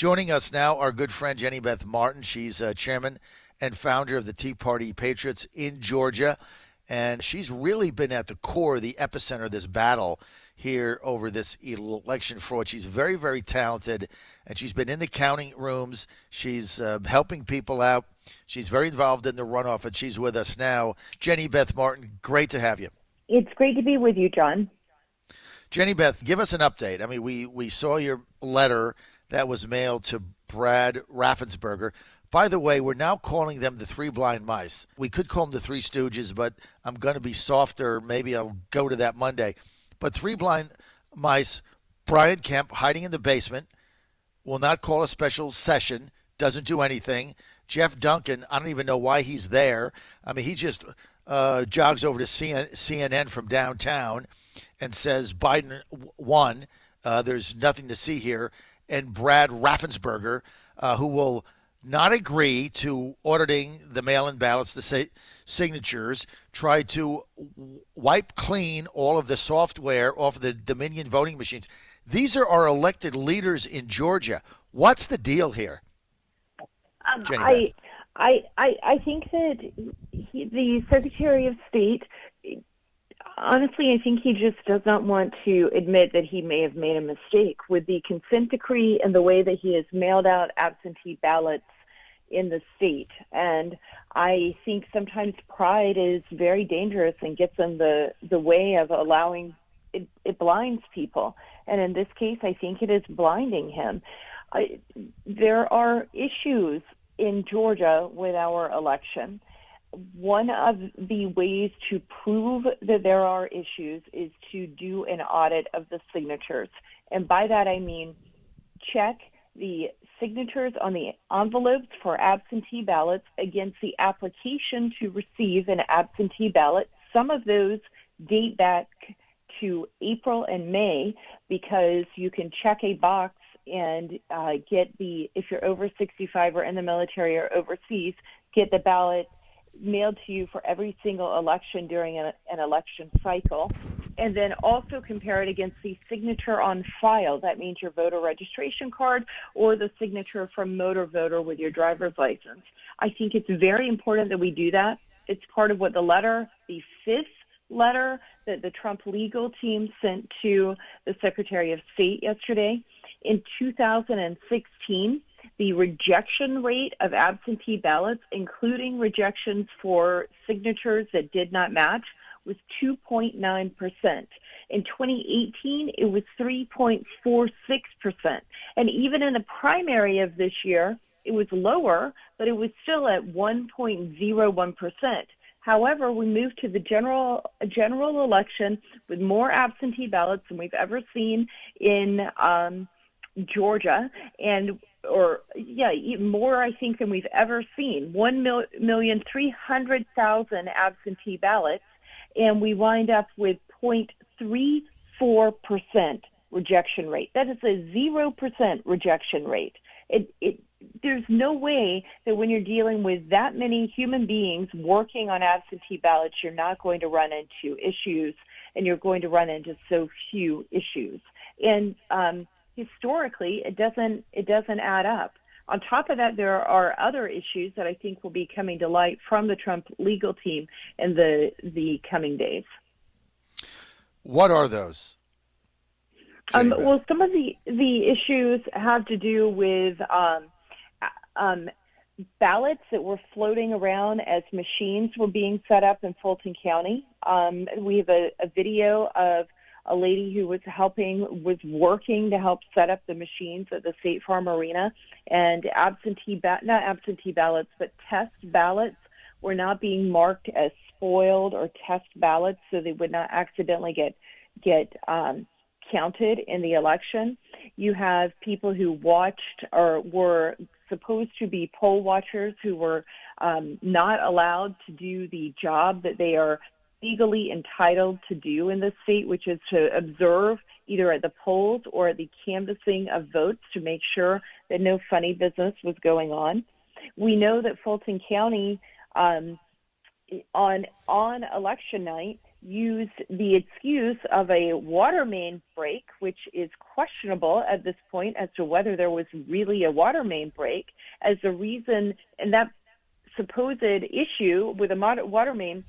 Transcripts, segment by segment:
Joining us now, our good friend Jenny Beth Martin. She's chairman and founder of the Tea Party Patriots in Georgia. And she's really been at the core, the epicenter of this battle here over this election fraud. She's very, very talented, and she's been in the counting rooms. She's helping people out. She's very involved in the runoff, and she's with us now. Jenny Beth Martin, great to have you. It's great to be with you, John. Jenny Beth, give us an update. I mean, we saw your letter that was mailed to Brad Raffensperger. By the way, we're now calling them the Three Blind Mice. We could call them the Three Stooges, but I'm going to be softer. Maybe I'll go to that Monday. But Three Blind Mice, Brian Kemp hiding in the basement, will not call a special session, doesn't do anything. Jeff Duncan, I don't even know why he's there. I mean, he just jogs over to CNN from downtown and says Biden won. There's nothing to see here. And Brad Raffensperger, who will not agree to auditing the mail-in ballots, the signatures, try to wipe clean all of the software off of the Dominion voting machines. These are our elected leaders in Georgia. What's the deal here? I think that the Secretary of State, honestly, I think he just does not want to admit that he may have made a mistake with the consent decree and the way that he has mailed out absentee ballots in the state. And I think sometimes pride is very dangerous and gets in the way of allowing it blinds people. And in this case, I think it is blinding him. There are issues in Georgia with our election. One of the ways to prove that there are issues is to do an audit of the signatures. And by that, I mean check the signatures on the envelopes for absentee ballots against the application to receive an absentee ballot. Some of those date back to April and May because you can check a box and get if you're over 65 or in the military or overseas, get the ballot mailed to you for every single election during an election cycle, and then also compare it against the signature on file. That means your voter registration card or the signature from Motor Voter with your driver's license. I think it's very important that we do that. It's part of what the fifth letter that the Trump legal team sent to the Secretary of State yesterday. In 2016, the rejection rate of absentee ballots, including rejections for signatures that did not match, was 2.9%. In 2018, it was 3.46%. And even in the primary of this year, it was lower, but it was still at 1.01%. However, we moved to the general election with more absentee ballots than we've ever seen in Georgia, even more, I think, than we've ever seen. 1,300,000 absentee ballots, and we wind up with 0.34% rejection rate. That is a 0% rejection rate. There's no way that when you're dealing with that many human beings working on absentee ballots, you're not going to run into issues, and you're going to run into so few issues. And historically, it doesn't add up. On top of that, there are other issues that I think will be coming to light from the Trump legal team in the coming days. What are those? Well, some of the issues have to do with ballots that were floating around as machines were being set up in Fulton County. We have a video of a lady who was working to help set up the machines at the State Farm Arena, and not absentee ballots, but test ballots were not being marked as spoiled or test ballots, so they would not accidentally get counted in the election. You have people who watched or were supposed to be poll watchers who were not allowed to do the job that they are legally entitled to do in the state, which is to observe either at the polls or at the canvassing of votes to make sure that no funny business was going on. We know that Fulton County on election night used the excuse of a water main break, which is questionable at this point as to whether there was really a water main break, as the reason. And that supposed issue with a water main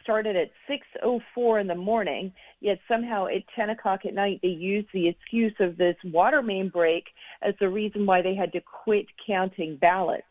started at 6:04 in the morning, yet somehow at 10 o'clock at night they used the excuse of this water main break as the reason why they had to quit counting ballots.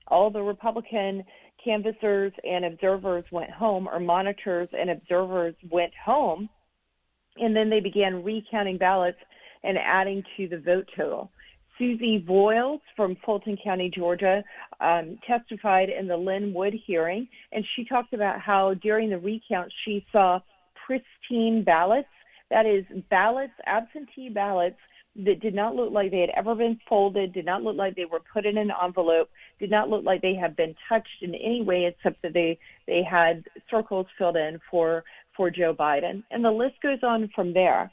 All the Republican canvassers and observers went home, or monitors and observers went home, and then they began recounting ballots and adding to the vote total. Susie Voiles from Fulton County, Georgia, testified in the Lynn Wood hearing, and she talked about how during the recount she saw pristine ballots, that is, ballots, absentee ballots, that did not look like they had ever been folded, did not look like they were put in an envelope, did not look like they had been touched in any way except that they had circles filled in for Joe Biden. And the list goes on from there.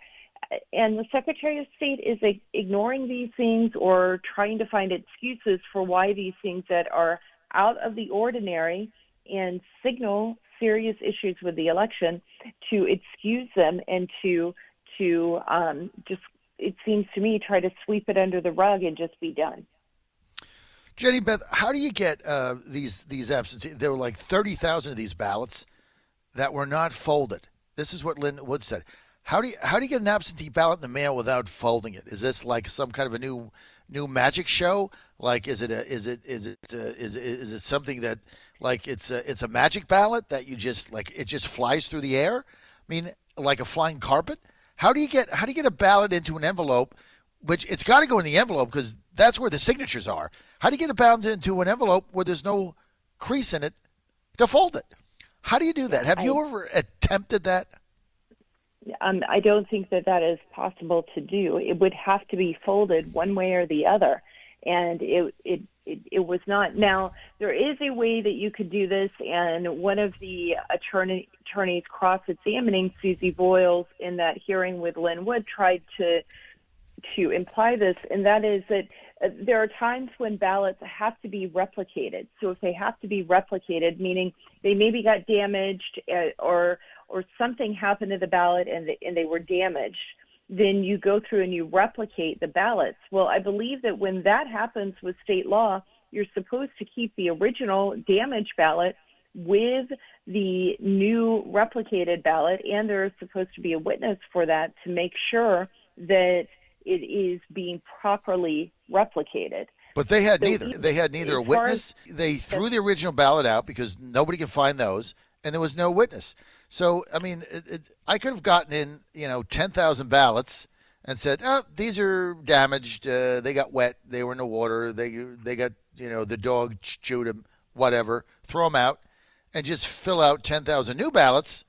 And the Secretary of State is ignoring these things or trying to find excuses for why these things that are out of the ordinary and signal serious issues with the election, to excuse them and to just, it seems to me, try to sweep it under the rug and just be done. Jenny Beth, how do you get these absentee? There were like 30,000 of these ballots that were not folded. This is what Lynn Wood said. How do you get an absentee ballot in the mail without folding it? Is this like some kind of a new magic show? Like, is it something that, like, it's a magic ballot that you just, like, it just flies through the air? I mean, like a flying carpet? How do you get a ballot into an envelope, which it's got to go in the envelope because that's where the signatures are? How do you get a ballot into an envelope where there's no crease in it to fold it? How do you do that? Have you ever attempted that? I don't think that is possible to do. It would have to be folded one way or the other, and it was not. Now, there is a way that you could do this, and one of the attorneys cross-examining Susie Voiles in that hearing with Lynn Wood tried to imply this, and that is that there are times when ballots have to be replicated. So if they have to be replicated, meaning they maybe got damaged or something happened to the ballot and they were damaged, then you go through and you replicate the ballots. Well, I believe that when that happens with state law, you're supposed to keep the original damaged ballot with the new replicated ballot, and there is supposed to be a witness for that to make sure that it is being properly replicated. But they had neither. They had neither a witness. They threw the original ballot out because nobody can find those, and there was no witness. So, I mean, I could have gotten in, 10,000 ballots and said, oh, these are damaged. They got wet. They were in the water. They got, the dog chewed them, whatever. Throw them out and just fill out 10,000 new ballots,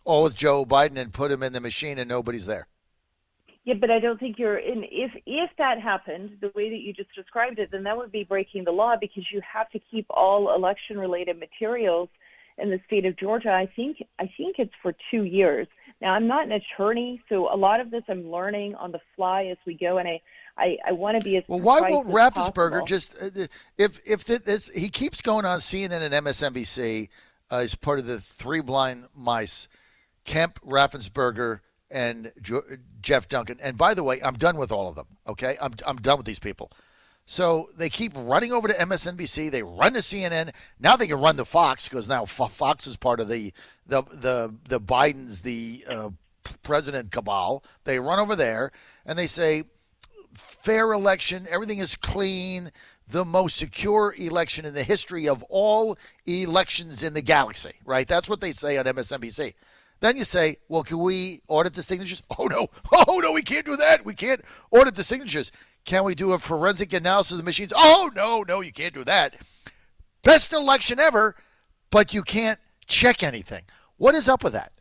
all with Joe Biden, and put them in the machine and nobody's there. Yeah, but I don't think you're in. If that happened the way that you just described it, then that would be breaking the law because you have to keep all election-related materials in the state of Georgia. I think it's for 2 years. Now, I'm not an attorney, so a lot of this I'm learning on the fly as we go, and I want to be as well. Why won't Raffensperger possible. just if this, he keeps going on CNN and MSNBC as part of the Three Blind Mice, Kemp, Raffensperger, and Jeff Duncan. And by the way, I'm done with all of them. Okay, I'm done with these people. So they keep running over to MSNBC. They run to CNN. Now they can run to Fox because now Fox is part of the Bidens, the president cabal. They run over there and they say, fair election, everything is clean, the most secure election in the history of all elections in the galaxy, right? That's what they say on MSNBC. Then you say, well, can we audit the signatures? Oh, no, we can't do that. We can't audit the signatures. Can we do a forensic analysis of the machines? Oh, no, you can't do that. Best election ever, but you can't check anything. What is up with that?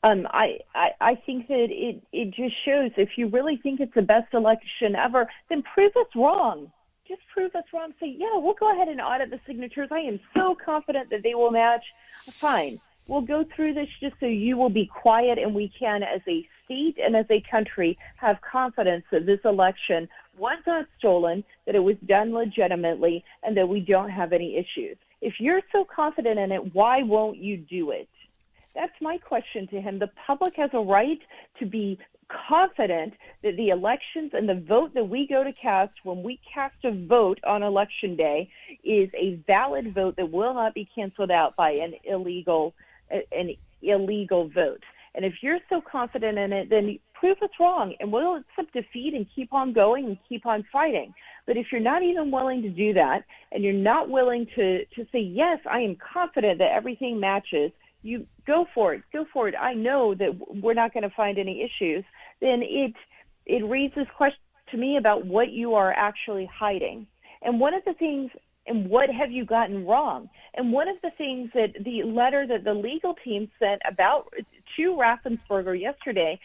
I think that it just shows if you really think it's the best election ever, then prove us wrong. Just prove us wrong. Say, yeah, we'll go ahead and audit the signatures. I am so confident that they will match. Fine. We'll go through this just so you will be quiet and we can, as a state and as a country, have confidence that this election was not stolen, that it was done legitimately, and that we don't have any issues. If you're so confident in it, why won't you do it? That's my question to him. The public has a right to be confident that the elections and the vote that we go to cast when we cast a vote on election day is a valid vote that will not be canceled out by an illegal vote. And if you're so confident in it, then prove us wrong, and we'll accept defeat and keep on going and keep on fighting. But if you're not even willing to do that, and you're not willing to say, yes, I am confident that everything matches, you go for it. I know that we're not going to find any issues. Then it raises questions to me about what you are actually hiding. And one of the things, and what have you gotten wrong? And one of the things that the letter that the legal team sent about to Raffensperger yesterday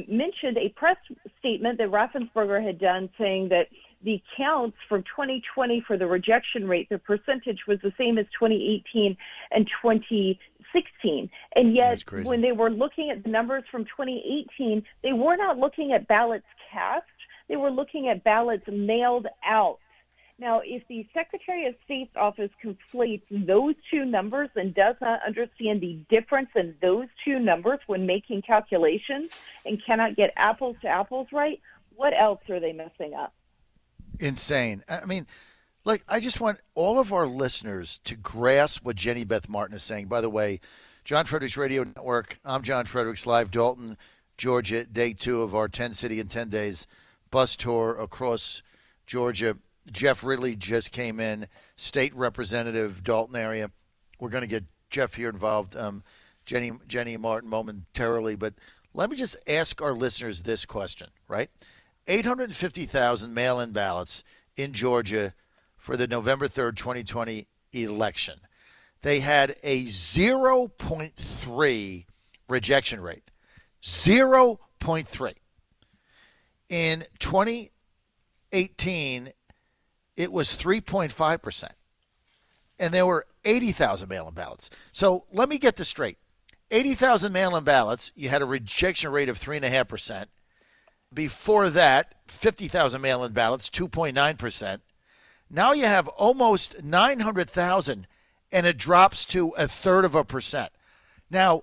mentioned a press statement that Raffensperger had done saying that the counts for 2020 for the rejection rate, the percentage was the same as 2018 and 2016. And yet, when they were looking at the numbers from 2018, they were not looking at ballots cast. They were looking at ballots mailed out. Now, if the Secretary of State's office conflates those two numbers and does not understand the difference in those two numbers when making calculations and cannot get apples to apples right, what else are they messing up? Insane. I mean, like, I just want all of our listeners to grasp what Jenny Beth Martin is saying. By the way, John Fredericks Radio Network, I'm John Fredericks, live Dalton, Georgia, day 2 of our 10 city in 10 days bus tour across Georgia. Jeff Ridley just came in, state representative, Dalton area. We're going to get Jeff here involved, Jenny Martin momentarily. But let me just ask our listeners this question, right? 850,000 mail-in ballots in Georgia for the November 3rd, 2020 election. They had a 0.3 rejection rate. 0.3. In 2018, it was 3.5%. And there were 80,000 mail-in ballots. So let me get this straight. 80,000 mail-in ballots, you had a rejection rate of 3.5%. Before that, 50,000 mail-in ballots, 2.9%. Now you have almost 900,000, and it drops to 1/3%. Now,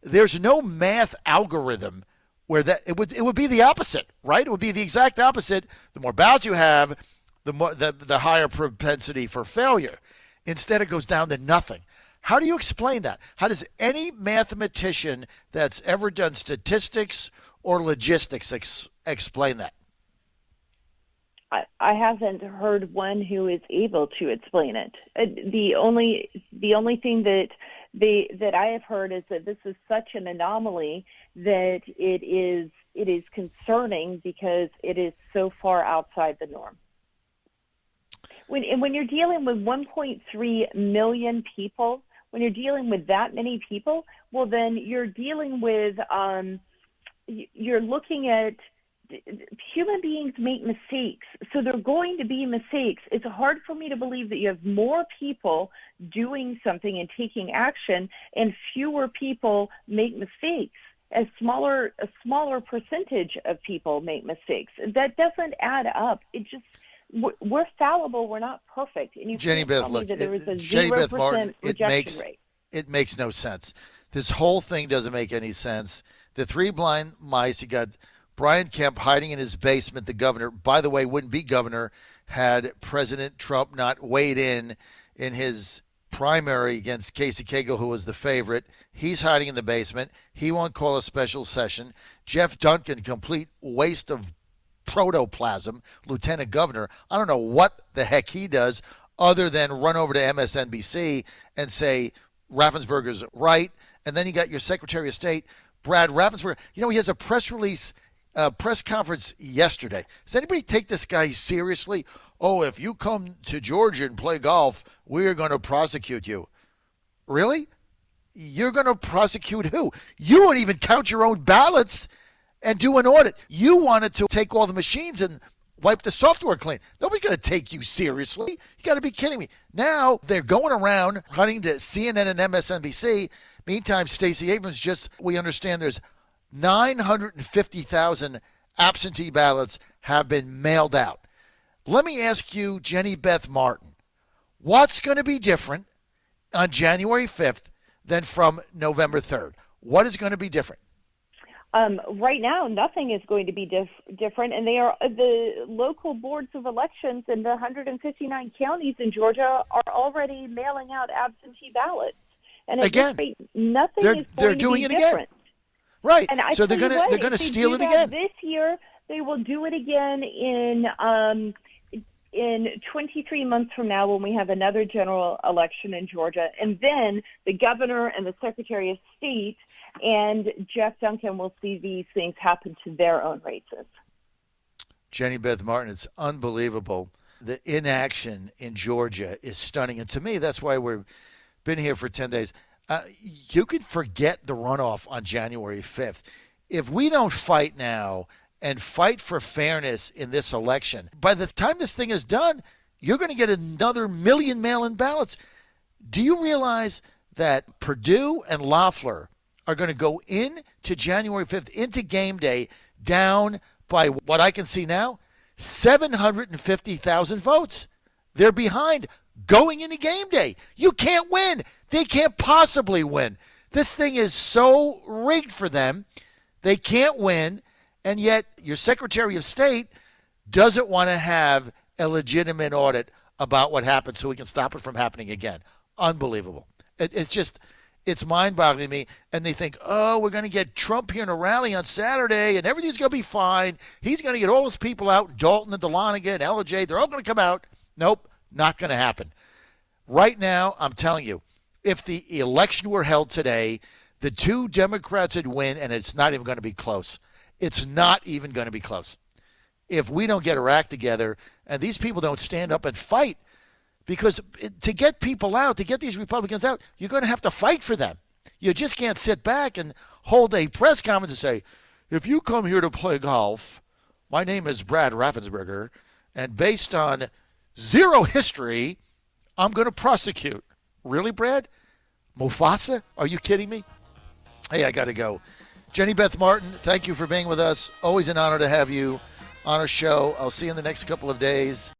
there's no math algorithm where that it would be the opposite, right? It would be the exact opposite. The more ballots you have, the higher propensity for failure. Instead, it goes down to nothing. How do you explain that? How does any mathematician that's ever done statistics or logistics explain that? I haven't heard one who is able to explain it. The only thing that I have heard is that this is such an anomaly that it is concerning because it is so far outside the norm. When you're dealing with 1.3 million people, when you're dealing with that many people, well, then you're dealing with you're looking at human beings make mistakes, so there are going to be mistakes. It's hard for me to believe that you have more people doing something and taking action and fewer people make mistakes. A smaller percentage of people make mistakes. That doesn't add up. We're fallible. We're not perfect. And you Jenny Beth, look, Jenny Beth Martin, it makes no sense. This whole thing doesn't make any sense. The 3 blind mice, you got Brian Kemp hiding in his basement. The governor, by the way, wouldn't be governor had President Trump not weighed in his primary against Casey Cagle, who was the favorite. He's hiding in the basement. He won't call a special session. Jeff Duncan, complete waste of protoplasm, lieutenant governor. I don't know what the heck he does other than run over to MSNBC and say Raffensperger's right. And then you got your Secretary of State, Brad Raffensperger. You know, he has a press conference yesterday. Does anybody take this guy seriously? Oh, if you come to Georgia and play golf, we're going to prosecute you. Really? You're going to prosecute who? You won't even count your own ballots and do an audit. You wanted to take all the machines and wipe the software clean. Nobody's going to take you seriously. You got to be kidding me. Now they're going around hunting to CNN and MSNBC. Meantime, Stacey Abrams we understand there's 950,000 absentee ballots have been mailed out. Let me ask you, Jenny Beth Martin, what's going to be different on January 5th than from November 3rd? What is going to be different? Right now, nothing is going to be different, and they are the local boards of elections in the 159 counties in Georgia are already mailing out absentee ballots. And again, nothing is going doing to be it different. Again. Right. And So they're going to steal it again. This year, they will do it again in 23 months from now when we have another general election in Georgia. And then the governor and the Secretary of State and Jeff Duncan will see these things happen to their own races. Jenny Beth Martin, it's unbelievable. The inaction in Georgia is stunning. And to me, that's why we've been here for 10 days. You could forget the runoff on January 5th. If we don't fight now and fight for fairness in this election, by the time this thing is done, you're going to get another million mail-in ballots. Do you realize that Perdue and Loeffler are going to go into January 5th, into game day, down by what I can see now, 750,000 votes? They're behind going into game day. You can't win. They can't possibly win. This thing is so rigged for them. They can't win, and yet your Secretary of State doesn't want to have a legitimate audit about what happened so we can stop it from happening again. Unbelievable. It's mind-boggling to me. And they think, oh, we're going to get Trump here in a rally on Saturday, and everything's going to be fine. He's going to get all his people out, Dalton and DeLonigan and LJ. They're all going to come out. Nope, not going to happen. Right now, I'm telling you, if the election were held today, the two Democrats would win, and it's not even going to be close. It's not even going to be close. If we don't get our act together and these people don't stand up and fight, because to get people out, to get these Republicans out, you're going to have to fight for them. You just can't sit back and hold a press conference and say, if you come here to play golf, my name is Brad Raffensperger, and based on zero history, I'm going to prosecute. Really, Brad? Mufasa? Are you kidding me? Hey, I got to go. Jenny Beth Martin, thank you for being with us. Always an honor to have you on our show. I'll see you in the next couple of days.